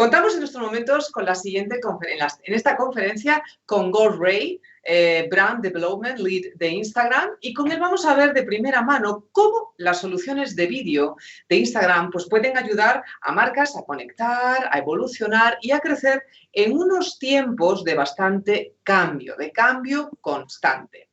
Contamos en estos momentos con la siguiente conferencia, en esta conferencia con Gord Ray, Brand Development Lead de Instagram, y con él vamos a ver de primera mano cómo las soluciones de vídeo de Instagram pues, pueden ayudar a marcas a conectar, a evolucionar y a crecer en unos tiempos de bastante cambio, de cambio constante.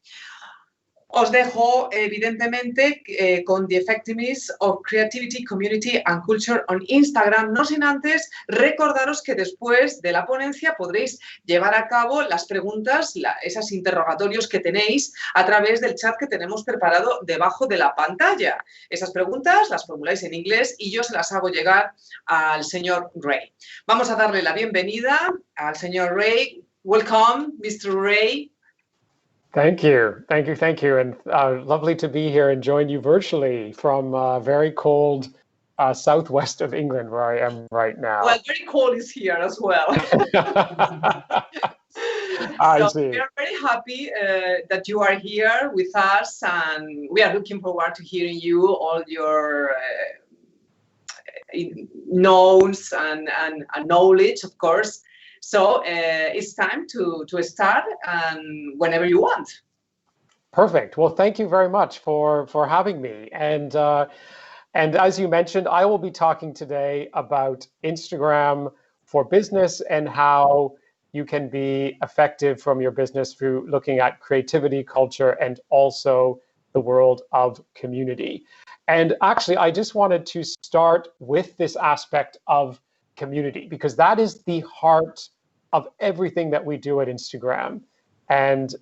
Os dejo, evidentemente, con The Effectiveness of Creativity, Community and Culture on Instagram, no sin antes recordaros que después de la ponencia podréis llevar a cabo las preguntas, esos interrogatorios que tenéis a través del chat que tenemos preparado debajo de la pantalla. Esas preguntas las formuláis en inglés y yo se las hago llegar al señor Ray. Vamos a darle la bienvenida al señor Ray. Welcome, Mr. Ray. Thank you. And lovely to be here and join you virtually from very cold southwest of England, where I am right now. Well, very cold is here as well. I see. We are very happy that you are here with us, and we are looking forward to hearing you, all your knowns and knowledge, of course. So it's time to start, and whenever you want. Perfect. Well, thank you very much for having me. And as you mentioned, I will be talking today about Instagram for business and how you can be effective from your business through looking at creativity, culture, and also the world of community. And actually, I just wanted to start with this aspect of community, because that is the heart of everything that we do at Instagram. And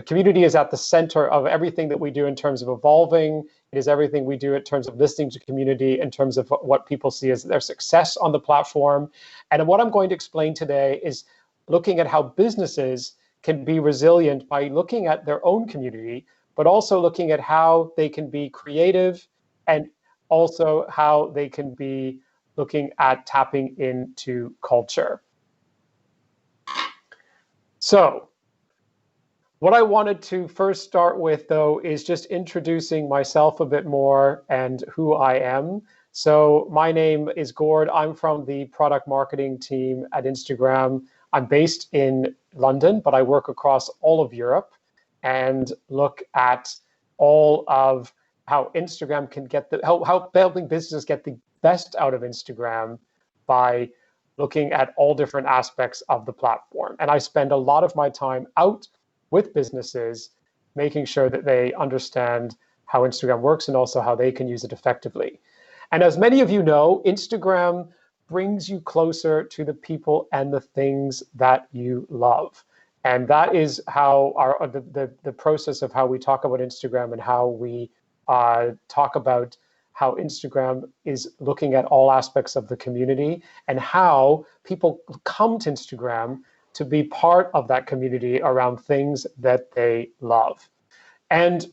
community is at the center of everything that we do in terms of evolving. It is everything we do in terms of listening to community, in terms of what people see as their success on the platform. And what I'm going to explain today is looking at how businesses can be resilient by looking at their own community, but also looking at how they can be creative and also how they can be looking at tapping into culture. So what I wanted to first start with, though, is just introducing myself a bit more and who I am. So my name is Gord. I'm from the product marketing team at Instagram. I'm based in London, but I work across all of Europe and look at all of how Instagram can get how helping businesses get the best out of Instagram by looking at all different aspects of the platform. And I spend a lot of my time out with businesses, making sure that they understand how Instagram works and also how they can use it effectively. And as many of you know, Instagram brings you closer to the people and the things that you love. And that is how the process of how we talk about Instagram and how we talk about how Instagram is looking at all aspects of the community and how people come to Instagram to be part of that community around things that they love. And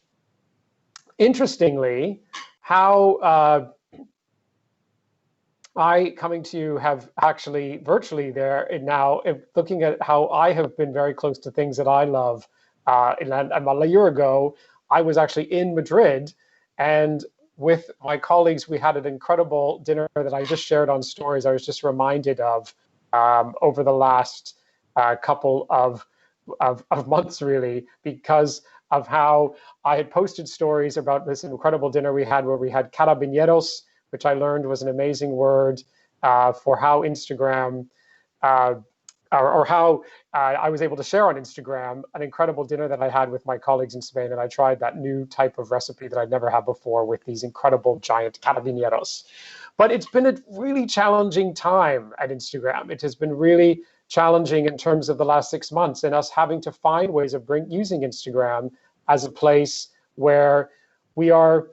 interestingly, how I, coming to you, have actually virtually there and now looking at how I have been very close to things that I love. And a year ago, I was actually in Madrid, and with my colleagues, we had an incredible dinner that I just shared on stories. I was just reminded of over the last couple of months, really, because of how I had posted stories about this incredible dinner we had where we had carabineros, which I learned was an amazing word for how Instagram, or how I was able to share on Instagram an incredible dinner that I had with my colleagues in Spain. And I tried that new type of recipe that I'd never had before with these incredible giant carabineros. But it's been a really challenging time at Instagram. It has been really challenging in terms of the last 6 months and us having to find ways of using Instagram as a place where we are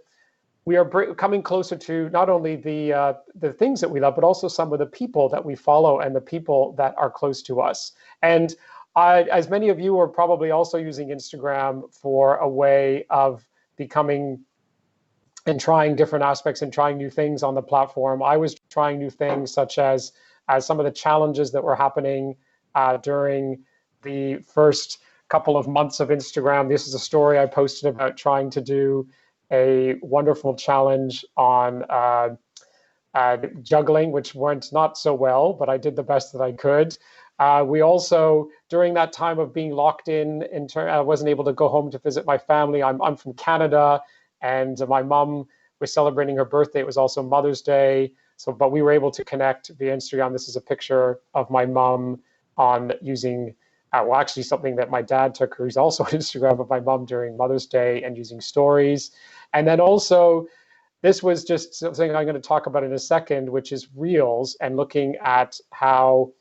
coming closer to not only the things that we love, but also some of the people that we follow and the people that are close to us. And as many of you are probably also using Instagram for a way of becoming and trying different aspects and trying new things on the platform. I was trying new things such as some of the challenges that were happening during the first couple of months of Instagram. This is a story I posted about trying to do a wonderful challenge on juggling, which went not so well, but I did the best that I could. We also, during that time of being locked in I wasn't able to go home to visit my family. I'm from Canada, and my mom was celebrating her birthday. It was also Mother's Day. So, but we were able to connect via Instagram. This is a picture of my mom on using, well, actually something that my dad took, who's also on Instagram, of my mom during Mother's Day and using stories. And then also, this was just something I'm going to talk about in a second, which is Reels, and looking at how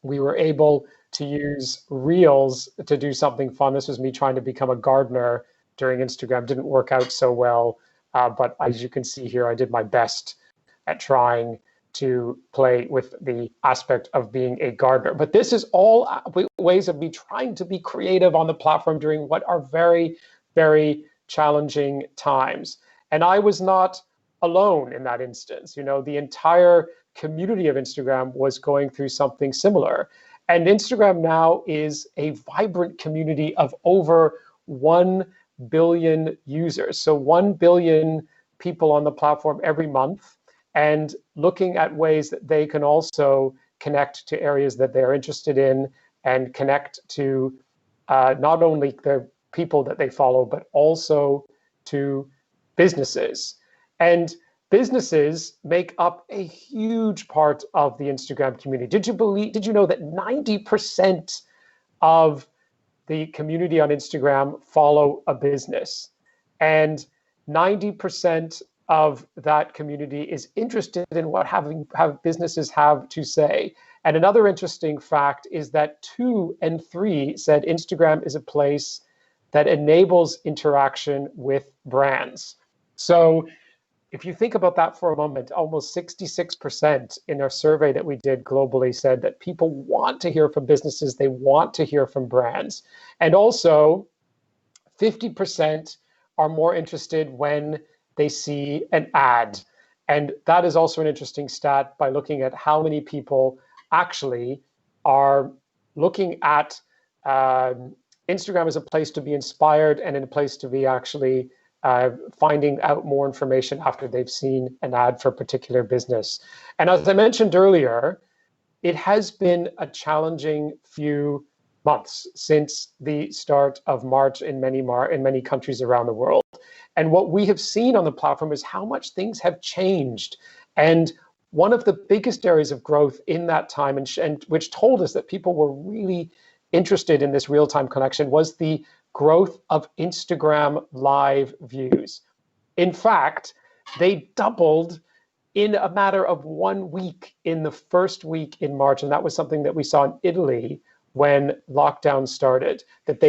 we were able to use Reels to do something fun. This was me trying to become a gardener during Instagram. Didn't work out so well, but as you can see here, I did my best at trying to play with the aspect of being a gardener. But this is all ways of me trying to be creative on the platform during what are very, very challenging times. And I was not alone in that instance. You know, the entire community of Instagram was going through something similar. And Instagram now is a vibrant community of over 1 billion users. So 1 billion people on the platform every month, and looking at ways that they can also connect to areas that they're interested in and connect to not only the people that they follow, but also to businesses. And businesses make up a huge part of the Instagram community. Did you know that 90% of the community on Instagram follow a business? And 90% of that community is interested in what have businesses have to say. And another interesting fact is that 2 in 3 said Instagram is a place that enables interaction with brands. So if you think about that for a moment, almost 66% in our survey that we did globally said that people want to hear from businesses, they want to hear from brands. And also 50% are more interested when they see an ad. And that is also an interesting stat by looking at how many people actually are looking at Instagram as a place to be inspired and in a place to be actually finding out more information after they've seen an ad for a particular business. And as I mentioned earlier, it has been a challenging few months since the start of March in many countries around the world. And what we have seen on the platform is how much things have changed. And one of the biggest areas of growth in that time, and which told us that people were really interested in this real-time connection, was the growth of Instagram live views. In fact, they doubled in a matter of 1 week in the first week in March. And that was something that we saw in Italy when lockdown started, that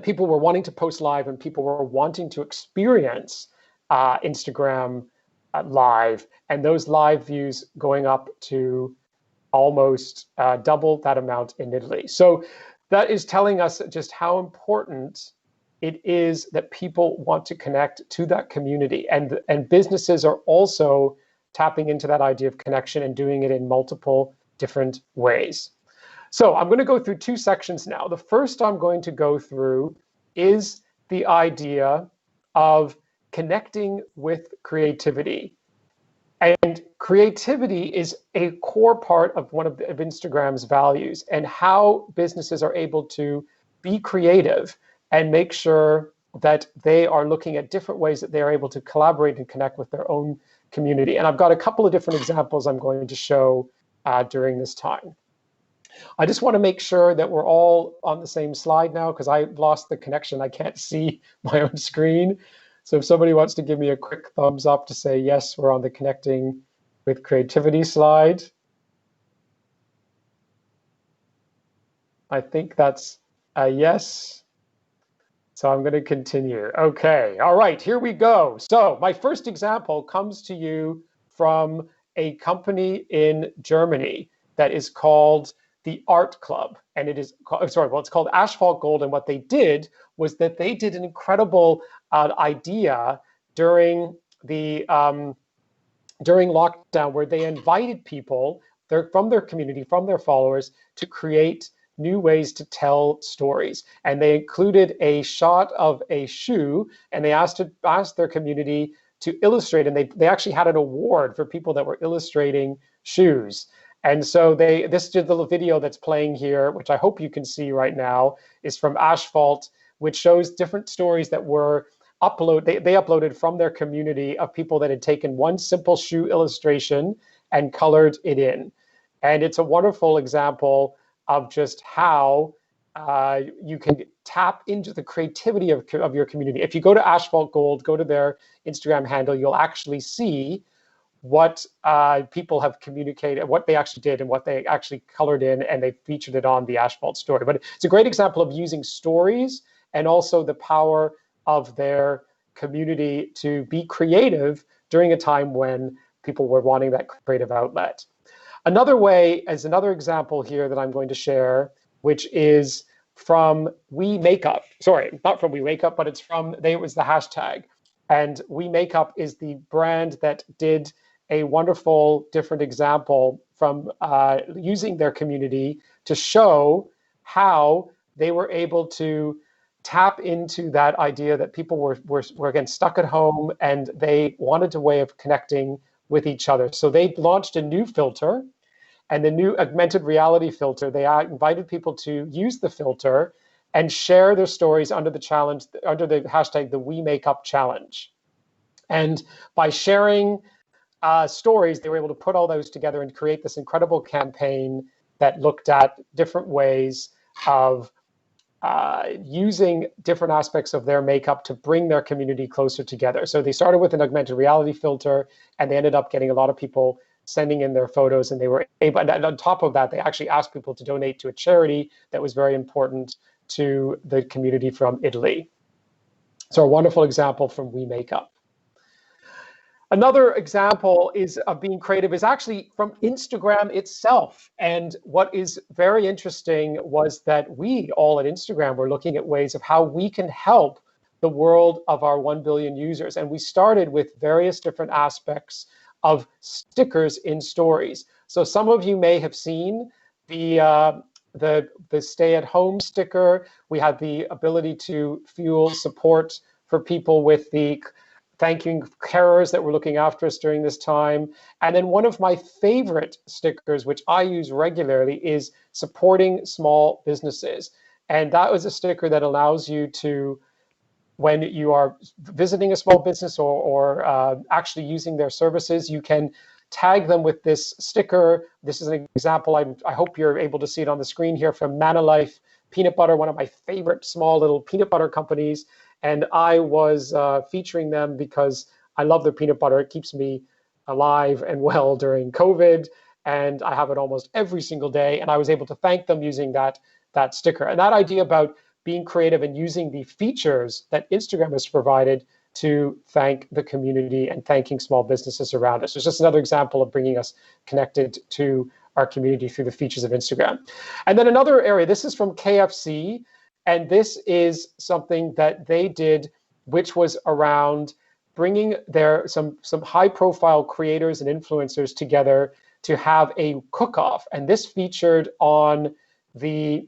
people were wanting to post live and people were wanting to experience Instagram live, and those live views going up to almost double that amount in Italy. So that is telling us just how important it is that people want to connect to that community. And businesses are also tapping into that idea of connection and doing it in multiple different ways. So I'm going to go through 2 sections now. The first I'm going to go through is the idea of connecting with creativity. And creativity is a core part of one of Instagram's values, and how businesses are able to be creative and make sure that they are looking at different ways that they are able to collaborate and connect with their own community. And I've got a couple of different examples I'm going to show during this time. I just want to make sure that we're all on the same slide now, because I lost the connection. I can't see my own screen. So if somebody wants to give me a quick thumbs up to say, yes, we're on the connecting with creativity slide. I think that's a yes. So I'm going to continue. Okay, all right, here we go. So my first example comes to you from a company in Germany that is called the Art Club. And it is, it's called Asphalt Gold. And what they did was that they did an incredible idea during lockdown, where they invited people from their community, from their followers, to create new ways to tell stories. And they included a shot of a shoe, and they asked their community to illustrate, and they actually had an award for people that were illustrating shoes. And so this little video that's playing here, which I hope you can see right now, is from Asphalt, which shows different stories that were they uploaded from their community of people that had taken one simple shoe illustration and colored it in. And it's a wonderful example of just how you can tap into the creativity of your community. If you go to Asphalt Gold, go to their Instagram handle, you'll actually see what people have communicated, what they actually did and what they actually colored in, and they featured it on the Asphalt story. But it's a great example of using stories and also the power of their community to be creative during a time when people were wanting that creative outlet. Another way, as another example here that I'm going to share, which is from We Makeup. Sorry, not from We Makeup, but it's from, it was the hashtag. And We Makeup is the brand that did a wonderful different example from using their community to show how they were able to tap into that idea that people were again stuck at home and they wanted a way of connecting with each other. So they launched a new filter, and the new augmented reality filter. They invited people to use the filter and share their stories under the challenge, under the hashtag the We Make Up Challenge. And by sharing stories, they were able to put all those together and create this incredible campaign that looked at different ways of using different aspects of their makeup to bring their community closer together. So they started with an augmented reality filter, and they ended up getting a lot of people sending in their photos, and they were able, and on top of that, they actually asked people to donate to a charity that was very important to the community from Italy. So a wonderful example from We Make Up. Another example is of being creative is actually from Instagram itself. And what is very interesting was that we all at Instagram were looking at ways of how we can help the world of our 1 billion users. And we started with various different aspects of stickers in stories. So some of you may have seen the stay-at-home sticker. We had the ability to fuel support for people with the thanking carers that were looking after us during this time. And then one of my favorite stickers, which I use regularly, is supporting small businesses. And that was a sticker that allows you to, when you are visiting a small business or actually using their services, you can tag them with this sticker. This is an example, I hope you're able to see it on the screen here, from Manalife Peanut Butter, one of my favorite small little peanut butter companies. And I was featuring them because I love their peanut butter. It keeps me alive and well during COVID, and I have it almost every single day. And I was able to thank them using that sticker. And that idea about being creative and using the features that Instagram has provided to thank the community and thanking small businesses around us. It's just another example of bringing us connected to our community through the features of Instagram. And then another area, this is from KFC, and this is something that they did, which was around bringing some high-profile creators and influencers together to have a cook-off. And this featured on their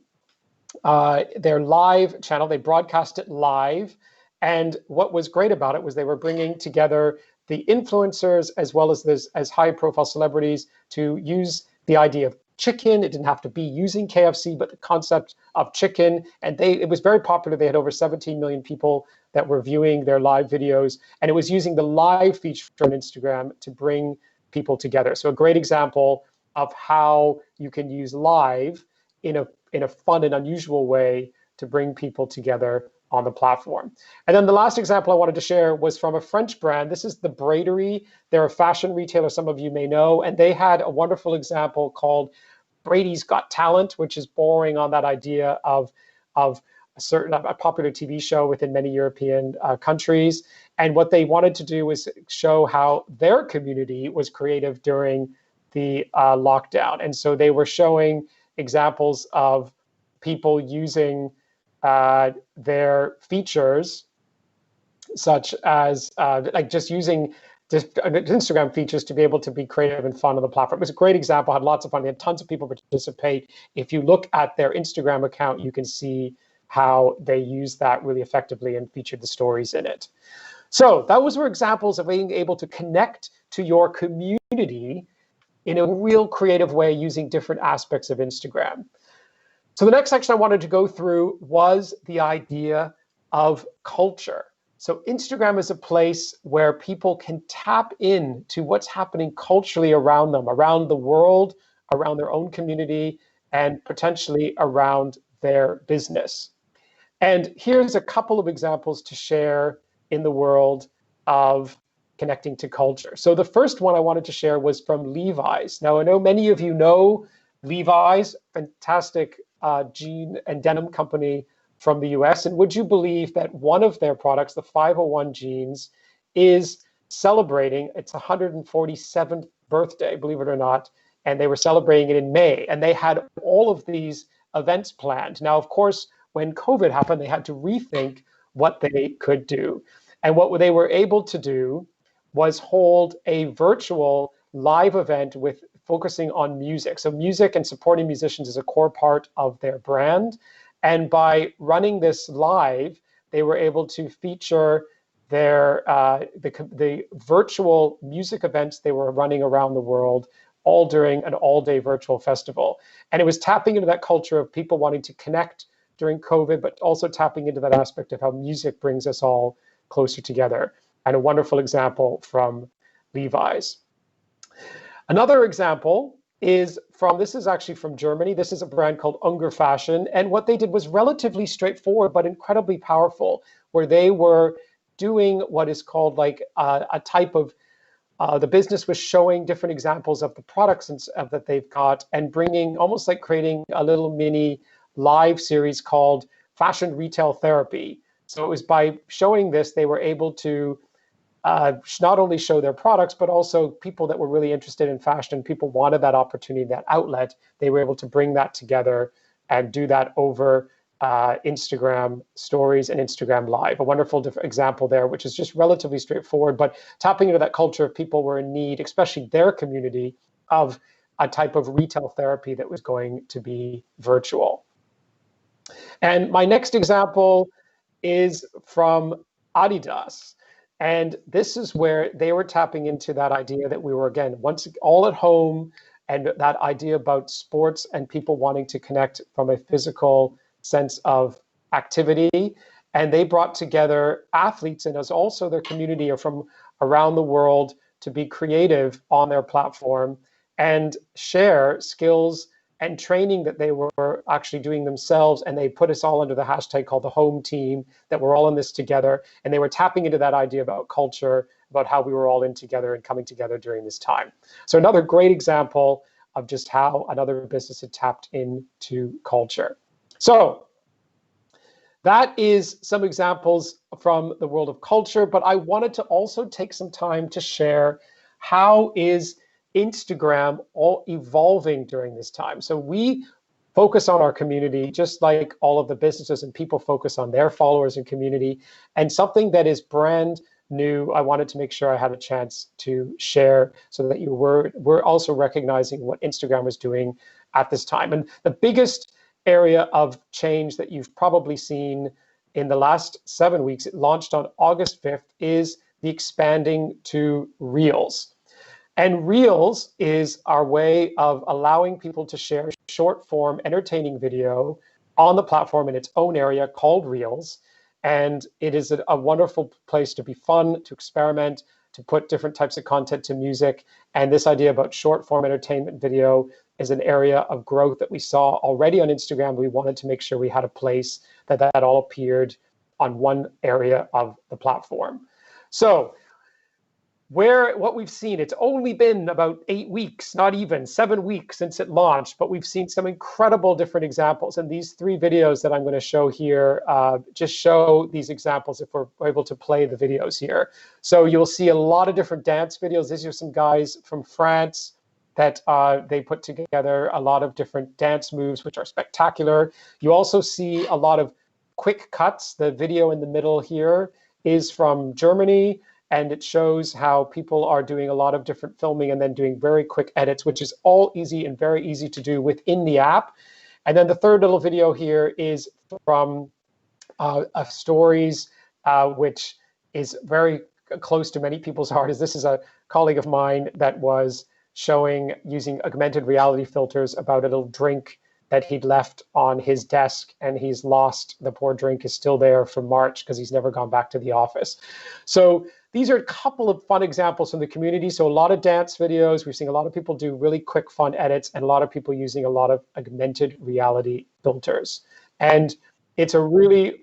live channel. They broadcast it live. And what was great about it was they were bringing together the influencers as well as high-profile celebrities to use the idea of chicken. It didn't have to be using KFC, but the concept of chicken. And it was very popular. They had over 17 million people that were viewing their live videos. And it was using the live feature on Instagram to bring people together. So a great example of how you can use live in a fun and unusual way to bring people together on the platform. And then the last example I wanted to share was from a French brand. This is the Braderie. They're a fashion retailer, some of you may know, and they had a wonderful example called Brady's Got Talent, which is borrowing on that idea of a popular TV show within many European countries. And what they wanted to do was show how their community was creative during the lockdown. And so they were showing examples of people using their features, such as like just using Instagram features to be able to be creative and fun on the platform. It was a great example, had lots of fun. They had tons of people participate. If you look at their Instagram account, you can see how they used that really effectively and featured the stories in it. So those were examples of being able to connect to your community in a real creative way using different aspects of Instagram. So the next section I wanted to go through was the idea of culture. So Instagram is a place where people can tap into what's happening culturally around them, around the world, around their own community, and potentially around their business. And here's a couple of examples to share in the world of connecting to culture. So the first one I wanted to share was from Levi's. Now, I know many of you know Levi's, fantastic jean and denim company from the US. And would you believe that one of their products, the 501 jeans, is celebrating its 147th birthday, believe it or not, and they were celebrating it in May. And they had all of these events planned. Now, of course, when COVID happened, they had to rethink what they could do. And what they were able to do was hold a virtual live event with focusing on music. So music and supporting musicians is a core part of their brand. And by running this live, they were able to feature their the virtual music events they were running around the world, all during an all-day virtual festival. And it was tapping into that culture of people wanting to connect during COVID, but also tapping into that aspect of how music brings us all closer together. And a wonderful example from Levi's. Another example is this is actually from Germany. This is a brand called Unger Fashion. And what they did was relatively straightforward, but incredibly powerful, where they were doing what is called like a type of, the business was showing different examples of the products that they've got and bringing, almost like creating a little mini live series called Fashion Retail Therapy. So it was by showing this, they were able to not only show their products, but also people that were really interested in fashion, people wanted that opportunity, that outlet. They were able to bring that together and do that over Instagram stories and Instagram Live. A wonderful example there, which is just relatively straightforward, but tapping into that culture of people were in need, especially their community, of a type of retail therapy that was going to be virtual. And my next example is from Adidas. And this is where they were tapping into that idea that we were, again, once all at home, and that idea about sports and people wanting to connect from a physical sense of activity. And they brought together athletes and as also their community from around the world to be creative on their platform and share skills and training that they were actually doing themselves. And they put us all under the hashtag called the home team, that we're all in this together. And they were tapping into that idea about culture, about how we were all in together and coming together during this time. So another great example of just how another business had tapped into culture. So that is some examples from the world of culture, but I wanted to also take some time to share how is Instagram all evolving during this time. So we focus on our community, just like all of the businesses and people focus on their followers and community. And something that is brand new, I wanted to make sure I had a chance to share so that we're also recognizing what Instagram was doing at this time. And the biggest area of change that you've probably seen in the last 7 weeks, it launched on August 5th, is the expanding to Reels. And Reels is our way of allowing people to share short form entertaining video on the platform in its own area called Reels. And it is a wonderful place to be fun, to experiment, to put different types of content to music. And this idea about short form entertainment video is an area of growth that we saw already on Instagram. We wanted to make sure we had a place that all appeared on one area of the platform. So what we've seen, it's only been about 8 weeks, not even 7 weeks since it launched, but we've seen some incredible different examples. And these 3 videos that I'm going to show here just show these examples if we're able to play the videos here. So you'll see a lot of different dance videos. These are some guys from France that they put together a lot of different dance moves, which are spectacular. You also see a lot of quick cuts. The video in the middle here is from Germany. And it shows how people are doing a lot of different filming and then doing very quick edits, which is all easy and very easy to do within the app. And then the third little video here is from Stories, which is very close to many people's heart is this is a colleague of mine that was showing using augmented reality filters about a little drink that he'd left on his desk, and he's lost. The poor drink is still there from March because he's never gone back to the office. So these are a couple of fun examples from the community. So a lot of dance videos. We're seeing a lot of people do really quick, fun edits, and a lot of people using a lot of augmented reality filters. And it's a really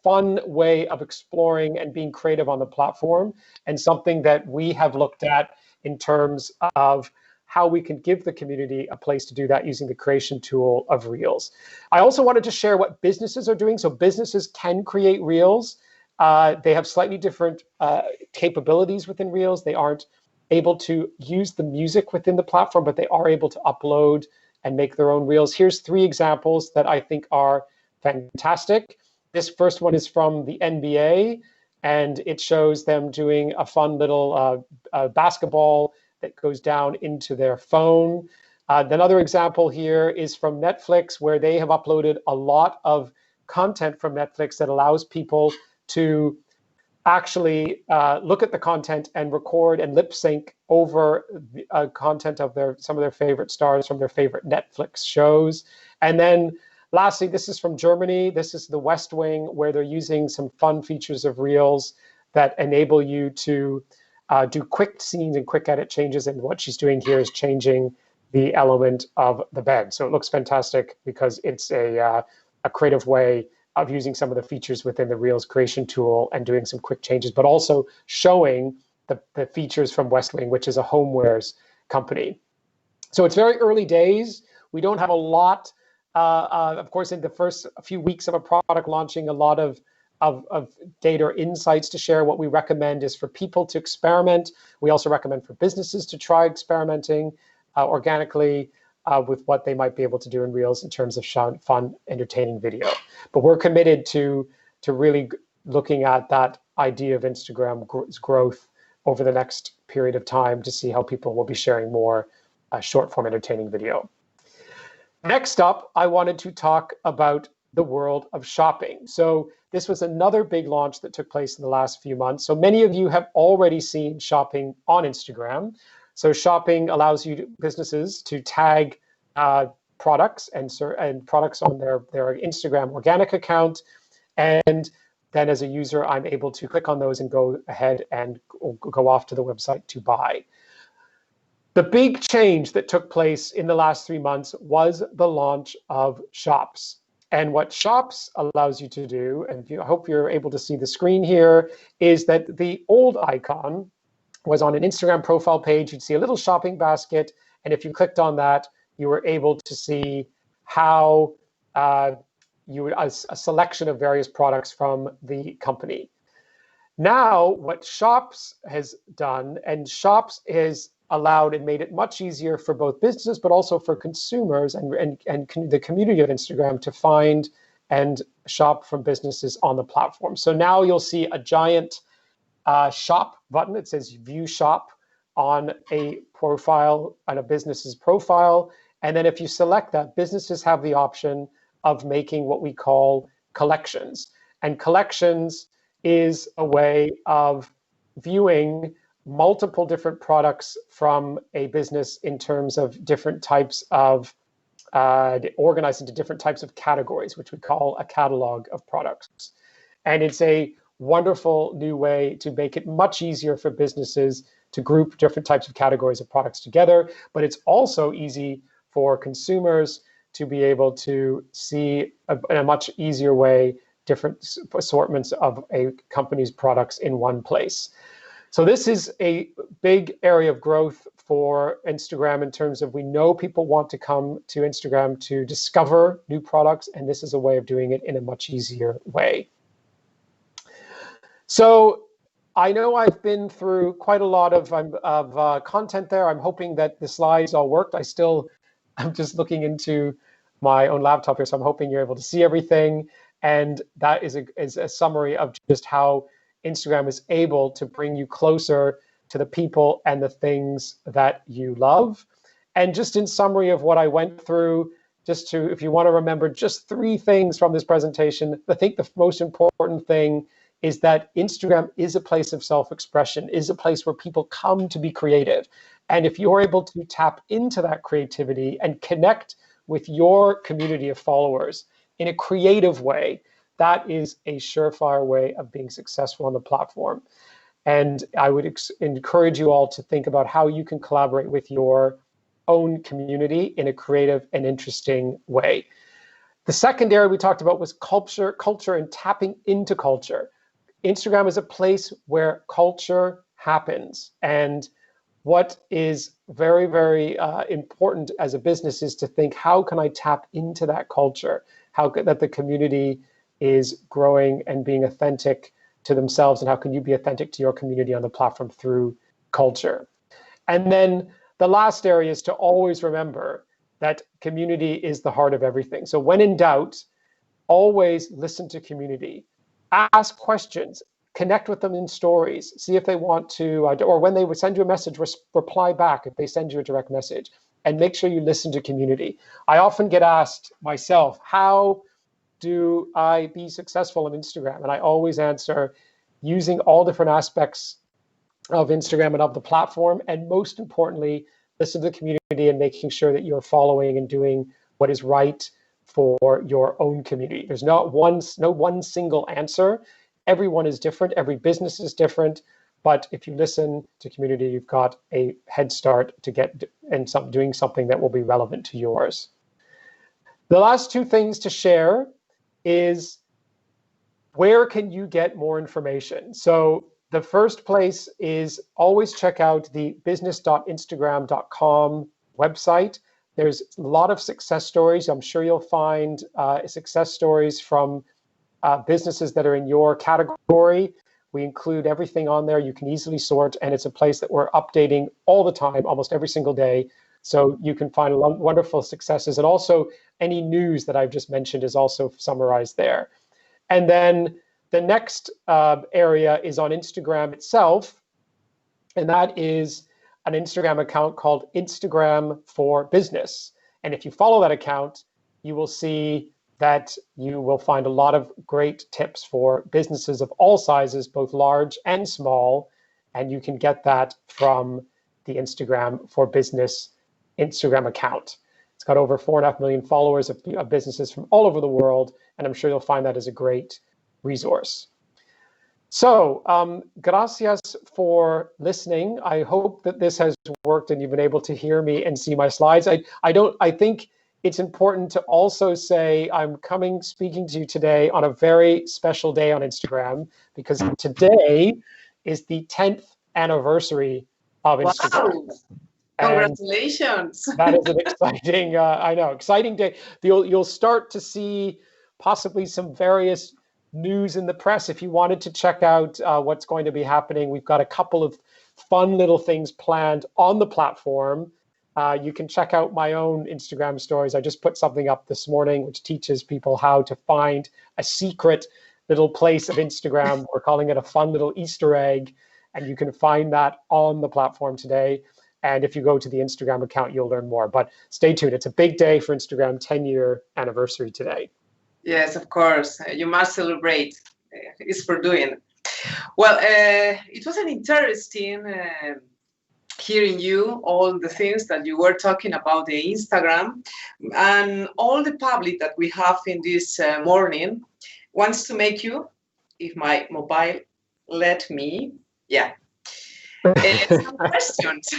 fun way of exploring and being creative on the platform, and something that we have looked at in terms of how we can give the community a place to do that using the creation tool of Reels. I also wanted to share what businesses are doing. So businesses can create Reels. They have slightly different capabilities within Reels. They aren't able to use the music within the platform, but they are able to upload and make their own Reels. Here's 3 examples that I think are fantastic. This first one is from the NBA, and it shows them doing a fun little basketball that goes down into their phone. Another example here is from Netflix, where they have uploaded a lot of content from Netflix that allows people to actually look at the content and record and lip sync over the content of some of their favorite stars from their favorite Netflix shows. And then lastly, this is from Germany. This is the West Wing, where they're using some fun features of Reels that enable you to do quick scenes and quick edit changes. And what she's doing here is changing the element of the bed. So it looks fantastic because it's a creative way of using some of the features within the Reels creation tool and doing some quick changes, but also showing the features from West Wing, which is a homewares company. So it's very early days. We don't have a lot, of course, in the first few weeks of a product launching, a lot of data or insights to share. What we recommend is for people to experiment. We also recommend for businesses to try experimenting organically with what they might be able to do in Reels in terms of fun, entertaining video. But we're committed to really looking at that idea of Instagram's growth over the next period of time to see how people will be sharing more short form entertaining video. Next up, I wanted to talk about the world of shopping. So this was another big launch that took place in the last few months. So many of you have already seen shopping on Instagram. So shopping allows businesses to tag products and products on their Instagram organic account. And then as a user, I'm able to click on those and go ahead and go off to the website to buy. The big change that took place in the last 3 months was the launch of Shops. And what Shops allows you to do, and I hope you're able to see the screen here, is that the old icon was on an Instagram profile page. You'd see a little shopping basket. And if you clicked on that, you were able to see how a selection of various products from the company. Now, what Shops has done, and Shops has allowed and made it much easier for both businesses, but also for consumers and the community of Instagram to find and shop from businesses on the platform. So now you'll see a giant shop button. It says View Shop on a profile, on a business's profile. And then if you select that, businesses have the option of making what we call collections. And collections is a way of viewing multiple different products from a business in terms of different types of, organized into different types of categories, which we call a catalog of products. And it's a wonderful new way to make it much easier for businesses to group different types of categories of products together. But it's also easy for consumers to be able to see in a much easier way different assortments of a company's products in one place. So this is a big area of growth for Instagram in terms of we know people want to come to Instagram to discover new products, and this is a way of doing it in a much easier way. So I know I've been through quite a lot of content there. I'm hoping that the slides all worked. I'm just looking into my own laptop here, so I'm hoping you're able to see everything. And that is a summary of just how Instagram is able to bring you closer to the people and the things that you love. And just in summary of what I went through, if you want to remember just 3 things from this presentation, I think the most important thing is that Instagram is a place of self-expression, is a place where people come to be creative. And if you're able to tap into that creativity and connect with your community of followers in a creative way, that is a surefire way of being successful on the platform. And I would encourage you all to think about how you can collaborate with your own community in a creative and interesting way. The second area we talked about was culture and tapping into culture. Instagram is a place where culture happens. And what is very, very important as a business is to think, how can I tap into that culture? How that the community is growing and being authentic to themselves, and how can you be authentic to your community on the platform through culture? And then the last area is to always remember that community is the heart of everything. So when in doubt, always listen to community, ask questions, connect with them in stories, see if they want to, or when they would send you a message, reply back if they send you a direct message, and make sure you listen to community. I often get asked myself, how do I be successful on Instagram? And I always answer, using all different aspects of Instagram and of the platform, and most importantly, listen to the community and making sure that you're following and doing what is right for your own community. There's no one single answer. Everyone is different. Every business is different. But if you listen to community, you've got a head start to get and doing something that will be relevant to yours. The last two things to share is, where can you get more information? So the first place is, always check out the business.instagram.com website. There's a lot of success stories. I'm sure you'll find success stories from businesses that are in your category. We include everything on there. You can easily sort, and it's a place that we're updating all the time, almost every single day. So you can find wonderful successes, and also any news that I've just mentioned is also summarized there. And then the next area is on Instagram itself, and that is an Instagram account called Instagram for Business. And if you follow that account, you will see that you will find a lot of great tips for businesses of all sizes, both large and small, and you can get that from the Instagram for Business Instagram account. It's got over 4.5 million followers of businesses from all over the world, and I'm sure you'll find that as a great resource. So, gracias for listening. I hope that this has worked and you've been able to hear me and see my slides. I think it's important to also say I'm speaking to you today on a very special day on Instagram, because today is the 10th anniversary of Instagram. Wow. Congratulations. That is an exciting, exciting day. You'll start to see possibly some various news in the press. If you wanted to check out what's going to be happening, we've got a couple of fun little things planned on the platform. You can check out my own Instagram stories. I just put something up this morning which teaches people how to find a secret little place of Instagram. We're calling it a fun little Easter egg, and you can find that on the platform today. And if you go to the Instagram account, you'll learn more. But stay tuned. It's a big day for Instagram, 10-year anniversary today. Yes, of course. You must celebrate. It's for doing. Well, it was an interesting hearing you, all the things that you were talking about the Instagram, and all the public that we have in this morning wants to make you, if my mobile let me, some questions.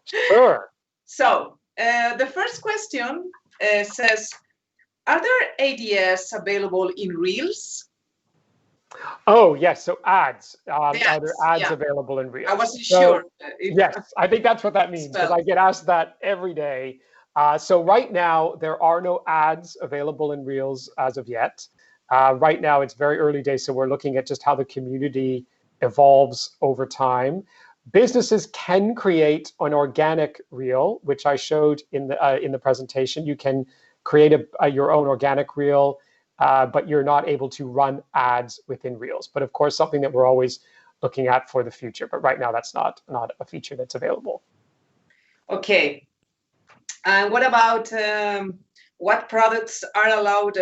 Sure. So the first question says, are there ADS available in Reels? Oh, yes. So ads. Are there ads yeah. available in Reels? I wasn't sure. Yes, I think that's what that means, because I get asked that every day. So right now, there are no ads available in Reels as of yet. Right now, it's very early days, so we're looking at just how the community evolves over time. Businesses can create an organic reel, which I showed in the presentation. You can create your own organic reel, but you're not able to run ads within Reels. But of course, something that we're always looking at for the future. But right now, that's not a feature that's available. Okay. And what about what products are allowed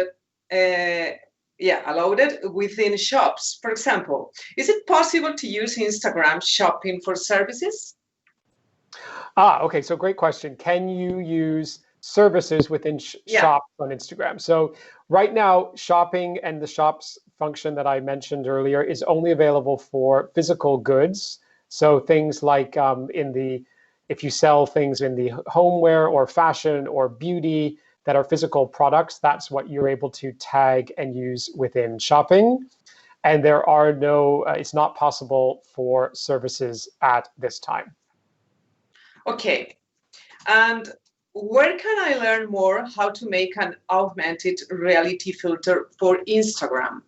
Yeah, allowed it within shops. For example, is it possible to use Instagram shopping for services? Okay, so great question. Can you use services within Yeah. shops on Instagram? So right now, shopping and the shops function that I mentioned earlier is only available for physical goods. So things like if you sell things in the homeware or fashion or beauty that are physical products, that's what you're able to tag and use within shopping. And there are no, it's not possible for services at this time. Okay. And where can I learn more how to make an augmented reality filter for Instagram?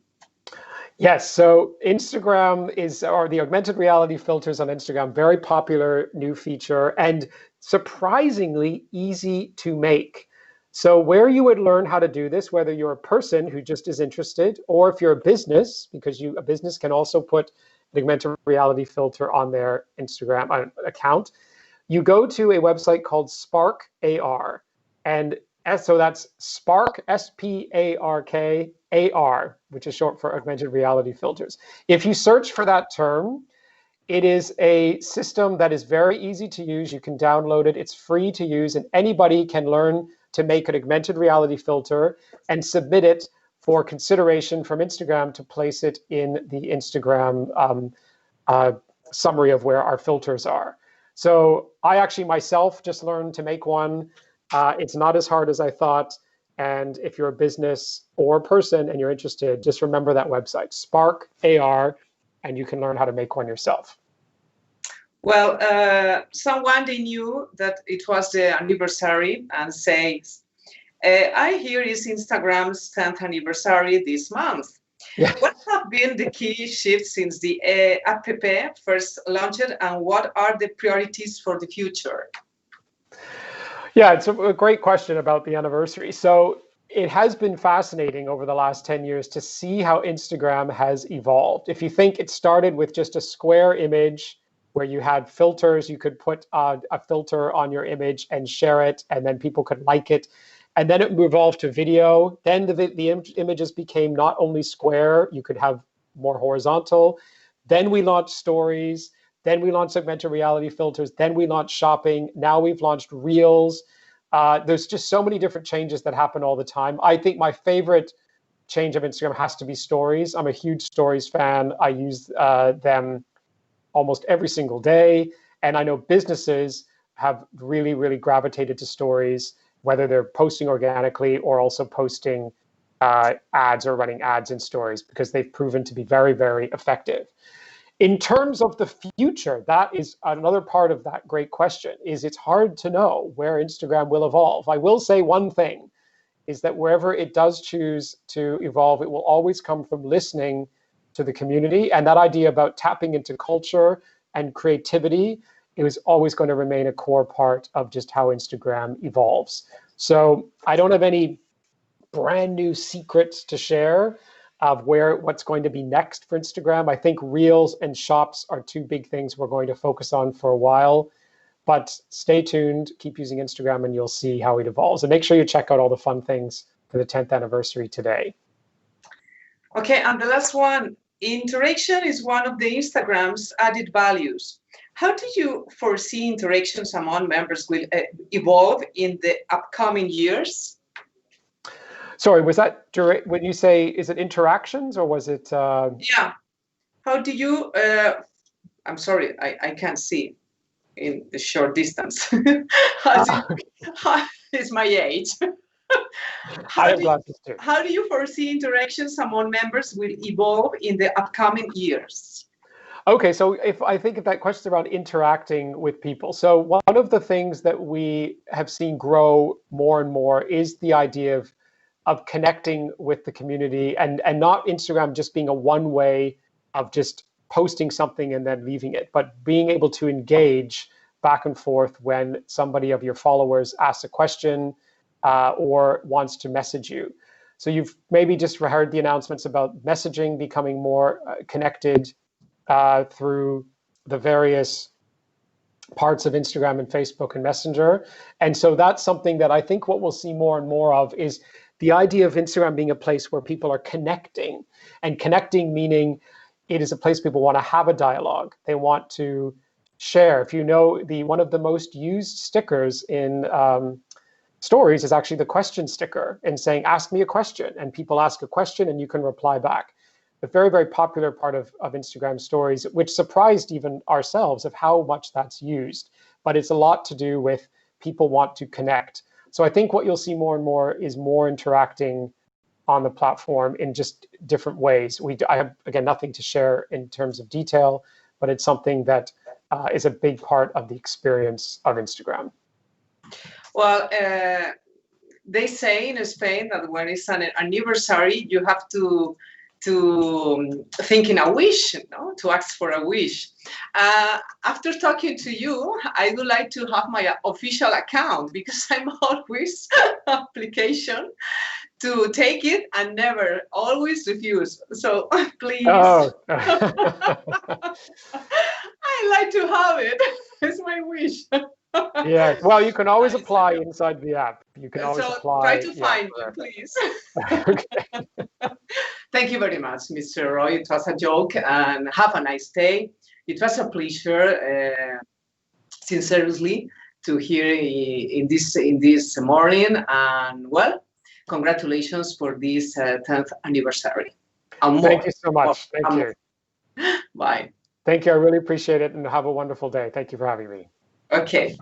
Yes, so Instagram or the augmented reality filters on Instagram, very popular new feature and surprisingly easy to make. So where you would learn how to do this, whether you're a person who just is interested, or if you're a business, because a business can also put an augmented reality filter on their Instagram account, you go to a website called Spark AR. And so that's Spark, SPARK AR, which is short for augmented reality filters. If you search for that term, it is a system that is very easy to use. You can download it. It's free to use, and anybody can learn to make an augmented reality filter and submit it for consideration from Instagram to place it in the Instagram summary of where our filters are. So I actually myself just learned to make one. It's not as hard as I thought. And if you're a business or a person and you're interested, just remember that website, Spark AR, and you can learn how to make one yourself. Well, someone they knew that it was the anniversary and says, I hear is Instagram's 10th anniversary this month. Yeah. What have been the key shifts since the app first launched, and what are the priorities for the future? Yeah, it's a great question about the anniversary. So it has been fascinating over the last 10 years to see how Instagram has evolved. If you think it started with just a square image where you had filters, you could put a filter on your image and share it, and then people could like it. And then it evolved to video. Then the images became not only square, you could have more horizontal. Then we launched stories. Then we launched augmented reality filters. Then we launched shopping. Now we've launched Reels. There's just so many different changes that happen all the time. I think my favorite change of Instagram has to be stories. I'm a huge stories fan. I use them almost every single day. And I know businesses have really, really gravitated to stories, whether they're posting organically or also posting ads or running ads in stories, because they've proven to be very, very effective. In terms of the future, that is another part of that great question, is it's hard to know where Instagram will evolve. I will say one thing, is that wherever it does choose to evolve, it will always come from listening to the community. And that idea about tapping into culture and creativity, it was always going to remain a core part of just how Instagram evolves. So I don't have any brand new secrets to share of what's going to be next for Instagram. I think Reels and Shops are two big things we're going to focus on for a while. But stay tuned, keep using Instagram, and you'll see how it evolves. And make sure you check out all the fun things for the 10th anniversary today. Okay, and the last one, interaction is one of the Instagram's added values. How do you foresee interactions among members will evolve in the upcoming years? Sorry, was that when you say, is it interactions or was it? Yeah. How do you, I'm sorry, I can't see in the short distance. It's my age. How do you foresee interactions among members will evolve in the upcoming years? Okay, so I think if that question is around interacting with people. So one of the things that we have seen grow more and more is the idea of connecting with the community and not Instagram just being a one way of just posting something and then leaving it, but being able to engage back and forth when somebody of your followers asks a question or wants to message you. So you've maybe just heard the announcements about messaging becoming more connected through the various parts of Instagram and Facebook and Messenger. And so that's something that I think what we'll see more and more of is the idea of Instagram being a place where people are connecting, and connecting meaning it is a place people want to have a dialogue. They want to share. If you know, one of the most used stickers in stories is actually the question sticker, and saying, ask me a question, and people ask a question and you can reply back. A very, very popular part of Instagram stories, which surprised even ourselves of how much that's used. But it's a lot to do with people want to connect. So I think what you'll see more and more is more interacting on the platform in just different ways. I have, again, nothing to share in terms of detail, but it's something that is a big part of the experience of Instagram. Well, they say in Spain that when it's an anniversary, you have to think in a wish, no? To ask for a wish. After talking to you, I would like to have my official account, because I'm always application to take it and never, always refuse. So please. Oh. I like to have it. It's my wish. Yeah, well, you can always apply inside the app. You can always apply. Try to find me, please. Okay. Thank you very much, Mr. Roy. It was a joke, and have a nice day. It was a pleasure, sincerely, to hear in this morning. And well, congratulations for this 10th anniversary. Thank you so much. Thank you. Bye. Thank you. I really appreciate it, and have a wonderful day. Thank you for having me. Okay.